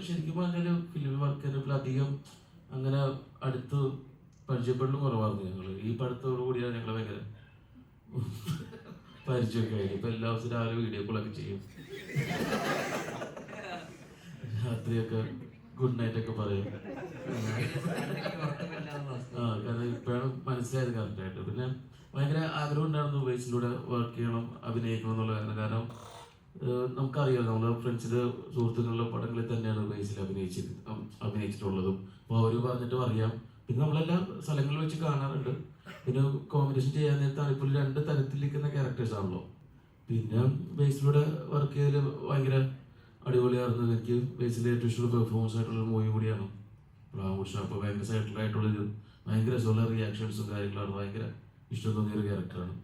ശരിക്കും പറഞ്ഞാൽ film work ചെയ്തപ്പോൾ അധികം അങ്ങനെ അടുത്ത് പരിചയപ്പെടലും കുറവായിരുന്നു ഞങ്ങൾ. ഈ പടത്തോടു കൂടിയാണ് ഞങ്ങൾ ഭയങ്കര പരിചയമൊക്കെ ആയി. ഇപ്പം എല്ലാ ദിവസവും രാവിലെ വീഡിയോ കോളൊക്കെ ചെയ്യും, രാത്രിയൊക്കെ ഗുഡ് നൈറ്റ് ഒക്കെ പറയും. കാരണം ഇപ്പോഴാണ് മനസ്സിലായത് കറക്റ്റായിട്ട്. പിന്നെ ഭയങ്കര ആഗ്രഹം ഉണ്ടായിരുന്നു വയസ്സിലൂടെ വർക്ക് ചെയ്യണം, അഭിനയിക്കണം എന്നുള്ള കാരണം നമുക്കറിയാം നമ്മുടെ ഫ്രണ്ട്സിൻ്റെ സുഹൃത്തുക്കളുടെ പടങ്ങളിൽ തന്നെയാണ് വയസ്സിൽ അഭിനയിച്ചിട്ടുള്ളതും. അപ്പോൾ അവർ പറഞ്ഞിട്ടും അറിയാം. പിന്നെ നമ്മളെല്ലാ സ്ഥലങ്ങളിൽ വെച്ച് കാണാറുണ്ട്. പിന്നെ കോമ്പിനേഷൻ ചെയ്യാൻ നേരത്താണ് ഇപ്പോൾ 2 തരത്തിലിരിക്കുന്ന ക്യാരക്ടേഴ്സ് ആണല്ലോ. പിന്നെ ബേസിലൂടെ വർക്ക് ചെയ്തതിൽ ഭയങ്കര അടിപൊളിയായിരുന്നു. എനിക്ക് ബേസിൽ ഏറ്റവും ഇഷ്ടമുള്ള പെർഫോമൻസ് ആയിട്ടുള്ള മൂവി കൂടിയാണ് റാവുഷ. അപ്പോൾ ഭയങ്കര സൈറ്റിലായിട്ടുള്ളൊരു ഭയങ്കര രസമുള്ള റിയാക്ഷൻസും കാര്യങ്ങളാണ്. ഭയങ്കര ഇഷ്ടം തോന്നിയൊരു ക്യാരക്ടറാണ്.